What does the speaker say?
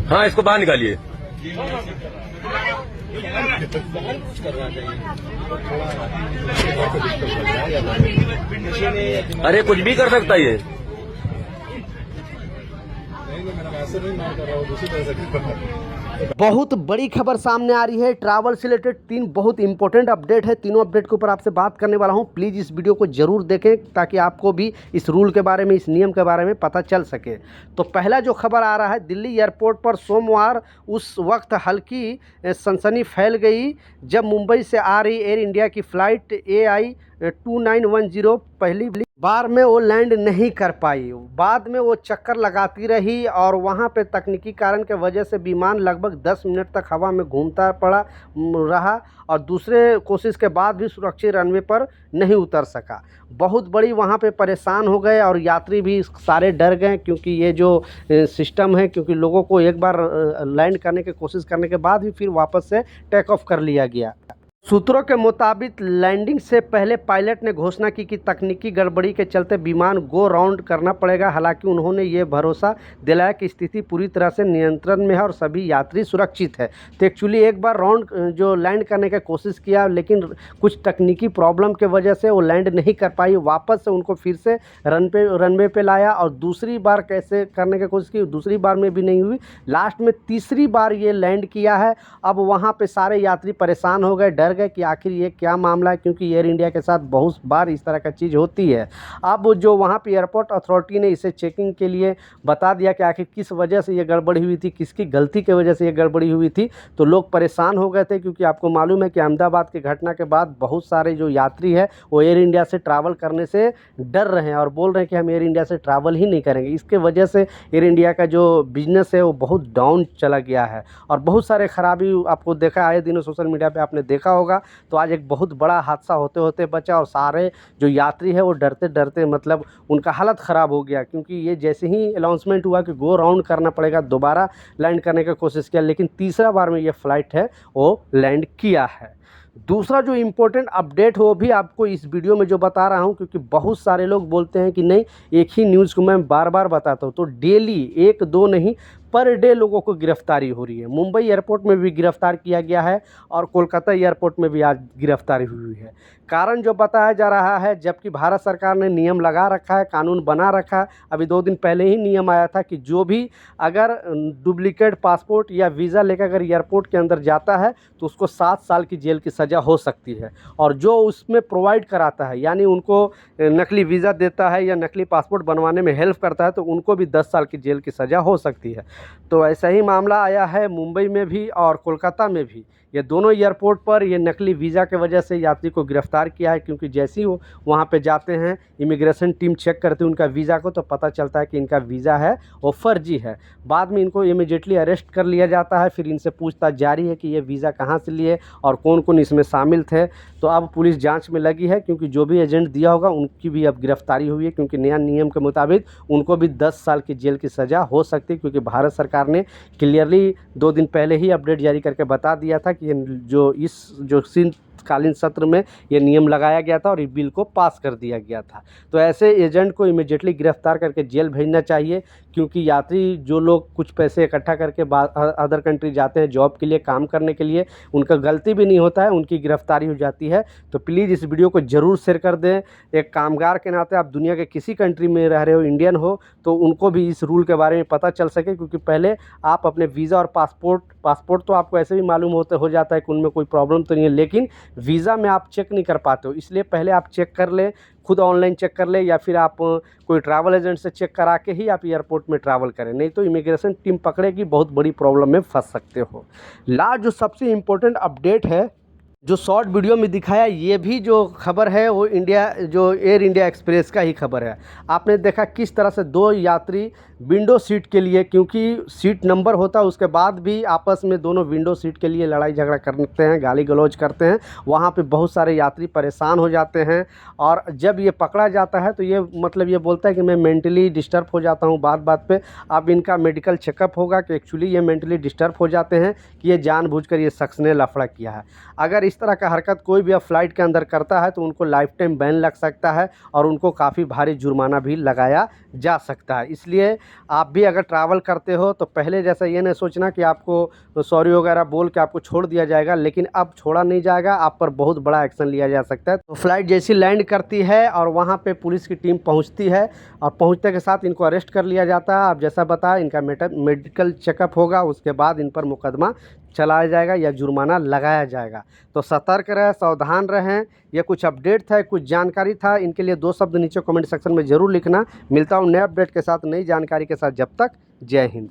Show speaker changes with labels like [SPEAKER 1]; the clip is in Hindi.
[SPEAKER 1] हाँ, इसको बाहर निकालिए। अरे कुछ भी कर सकता ये।
[SPEAKER 2] बहुत बड़ी खबर सामने आ रही है। ट्रैवल से रिलेटेड 3 बहुत इंपॉर्टेंट अपडेट है। तीनों अपडेट के ऊपर आपसे बात करने वाला हूं। प्लीज़ इस वीडियो को जरूर देखें ताकि आपको भी इस रूल के बारे में, इस नियम के बारे में पता चल सके। तो पहला जो खबर आ रहा है, दिल्ली एयरपोर्ट पर सोमवार उस वक्त हल्की सनसनी फैल गई जब मुंबई से आ रही एयर इंडिया की फ़्लाइट AI 2910 पहली बार में वो लैंड नहीं कर पाई। बाद में वो चक्कर लगाती रही और वहाँ पे तकनीकी कारण के वजह से विमान लगभग 10 मिनट तक हवा में घूमता रहा और दूसरे कोशिश के बाद भी सुरक्षित रनवे पर नहीं उतर सका। बहुत बड़ी वहाँ पे परेशान हो गए और यात्री भी सारे डर गए, क्योंकि ये जो सिस्टम है, क्योंकि लोगों को एक बार लैंड करने की कोशिश करने के बाद भी फिर वापस से टेक ऑफ कर लिया गया। सूत्रों के मुताबिक लैंडिंग से पहले पायलट ने घोषणा की कि तकनीकी गड़बड़ी के चलते विमान गो राउंड करना पड़ेगा। हालांकि उन्होंने ये भरोसा दिलाया कि स्थिति पूरी तरह से नियंत्रण में है और सभी यात्री सुरक्षित है। तो एक्चुअली एक बार राउंड जो लैंड करने की कोशिश किया, लेकिन कुछ तकनीकी प्रॉब्लम के वजह से वो लैंड नहीं कर पाई। वापस से उनको फिर से रनवे पे लाया और दूसरी बार कैसे करने की कोशिश की, दूसरी बार में भी नहीं हुई। लास्ट में तीसरी बार ये लैंड किया है। अब वहाँ पर सारे यात्री परेशान हो गए, डर गए कि आखिर ये क्या मामला है, क्योंकि एयर इंडिया के साथ बहुत बार इस तरह का चीज़ होती है। अब जो वहाँ पे एयरपोर्ट अथॉरिटी ने इसे चेकिंग के लिए बता दिया कि आखिर किस वजह से ये गड़बड़ी हुई थी, किसकी गलती की वजह से ये गड़बड़ी हुई थी। तो लोग परेशान हो गए थे, क्योंकि आपको मालूम है कि अहमदाबाद की घटना के बाद बहुत सारे जो यात्री है वो एयर इंडिया से ट्रैवल करने से डर रहे हैं और बोल रहे हैं कि हम एयर इंडिया से ट्रैवल ही नहीं करेंगे। इसके वजह से एयर इंडिया का जो बिजनेस है वो बहुत डाउन चला गया है और बहुत सारे खराबी आपको देखा आए दिनों सोशल मीडिया पे आपने देखा होगा। तो आज एक बहुत बड़ा हादसा होते होते बचा और सारे जो यात्री है वो डरते डरते मतलब उनका हालत ख़राब हो गया, क्योंकि ये जैसे ही अनाउंसमेंट हुआ कि गो राउंड करना पड़ेगा, दोबारा लैंड करने की कोशिश किया, लेकिन तीसरा बार में ये फ़्लाइट है वो लैंड किया है। दूसरा जो इम्पोर्टेंट अपडेट हो भी आपको इस वीडियो में जो बता रहा हूं, क्योंकि बहुत सारे लोग बोलते हैं कि नहीं एक ही न्यूज़ को मैं बार बार बताता हूं। तो डेली 1-2 नहीं, पर डे लोगों को गिरफ्तारी हो रही है। मुंबई एयरपोर्ट में भी गिरफ्तार किया गया है और कोलकाता एयरपोर्ट में भी आज गिरफ्तारी हुई है। कारण जो बताया जा रहा है, जबकि भारत सरकार ने नियम लगा रखा है, कानून बना रखा है। अभी 2 दिन पहले ही नियम आया था कि जो भी अगर डुप्लीकेट पासपोर्ट या वीज़ा लेकर अगर एयरपोर्ट के अंदर जाता है तो उसको 7 साल की जेल की सज़ा हो सकती है। और जो उसमें प्रोवाइड कराता है, यानी उनको नकली वीज़ा देता है या नकली पासपोर्ट बनवाने में हेल्प करता है, तो उनको भी 10 साल की जेल की सज़ा हो सकती है। तो ऐसा ही मामला आया है मुंबई में भी और कोलकाता में भी। ये दोनों एयरपोर्ट पर ये नकली वीज़ा के वजह से यात्री को गिरफ्तार किया है, क्योंकि जैसे ही वो वहाँ पे जाते हैं इमिग्रेशन टीम चेक करती है उनका वीज़ा को, तो पता चलता है कि इनका वीज़ा है वो फर्जी है। बाद में इनको इमीडिएटली अरेस्ट कर लिया जाता है। फिर इनसे पूछताछ जारी है कि ये वीज़ा कहाँ से लिए और कौन कौन इसमें शामिल थे। तो अब पुलिस जाँच में लगी है, क्योंकि जो भी एजेंट दिया होगा उनकी भी अब गिरफ्तारी हुई है, क्योंकि नया नियम के मुताबिक उनको भी 10 साल की जेल की सज़ा हो सकती है। क्योंकि भारत सरकार ने क्लियरली 2 दिन पहले ही अपडेट जारी करके बता दिया था कि ये जो शीतकालीन सत्र में ये नियम लगाया गया था और इस बिल को पास कर दिया गया था। तो ऐसे एजेंट को इमीडिएटली गिरफ्तार करके जेल भेजना चाहिए, क्योंकि यात्री जो लोग कुछ पैसे इकट्ठा करके अदर कंट्री जाते हैं जॉब के लिए, काम करने के लिए, उनका गलती भी नहीं होता है, उनकी गिरफ्तारी हो जाती है। तो प्लीज़ इस वीडियो को ज़रूर शेयर कर दें। एक कामगार के नाते आप दुनिया के किसी कंट्री में रह रहे हो, इंडियन हो, तो उनको भी इस रूल के बारे में पता चल सके। क्योंकि पहले आप अपने वीज़ा और पासपोर्ट तो आपको ऐसे भी मालूम हो जाता है कि उनमें कोई प्रॉब्लम तो नहीं है, लेकिन वीज़ा में आप चेक नहीं कर पाते हो। इसलिए पहले आप चेक कर लें, खुद ऑनलाइन चेक कर लें, या फिर आप कोई ट्रैवल एजेंट से चेक करा के ही आप एयरपोर्ट में ट्रैवल करें, नहीं तो इमिग्रेशन टीम पकड़ेगी, बहुत बड़ी प्रॉब्लम में फंस सकते हो। लास्ट जो सबसे इम्पोर्टेंट अपडेट है, जो शॉर्ट वीडियो में दिखाया, ये भी जो खबर है वो जो एयर इंडिया एक्सप्रेस का ही खबर है। आपने देखा किस तरह से 2 यात्री विंडो सीट के लिए, क्योंकि सीट नंबर होता है, उसके बाद भी आपस में दोनों विंडो सीट के लिए लड़ाई झगड़ा करते हैं, गाली गलौज करते हैं। वहाँ पे बहुत सारे यात्री परेशान हो जाते हैं और जब ये पकड़ा जाता है तो ये मतलब ये बोलता है कि मैं मेंटली डिस्टर्ब हो जाता हूँ बात बात पे। अब इनका मेडिकल चेकअप होगा कि एक्चुअली ये मेंटली डिस्टर्ब हो जाते हैं कि ये जानबूझकर ये शख्स ने लफड़ा किया है। अगर इस तरह का हरकत कोई भी अब फ्लाइट के अंदर करता है तो उनको लाइफ टाइम बैन लग सकता है और उनको काफ़ी भारी जुर्माना भी लगाया जा सकता है। इसलिए आप भी अगर ट्रैवल करते हो तो पहले जैसा ये नहीं सोचना कि आपको सॉरी वगैरह बोल के आपको छोड़ दिया जाएगा, लेकिन अब छोड़ा नहीं जाएगा, आप पर बहुत बड़ा एक्शन लिया जा सकता है। तो फ्लाइट जैसी लैंड करती है और वहाँ पे पुलिस की टीम पहुँचती है और पहुँचने के साथ इनको अरेस्ट कर लिया जाता है। आप जैसा बताया इनका मेडिकल चेकअप होगा, उसके बाद इन पर मुकदमा चलाया जाएगा या जुर्माना लगाया जाएगा। तो सतर्क रहें, सावधान रहें। ये कुछ अपडेट था, कुछ जानकारी था, इनके लिए 2 शब्द नीचे कमेंट सेक्शन में ज़रूर लिखना। मिलता हूँ नए अपडेट के साथ, नई जानकारी के साथ। जब तक जय हिंद।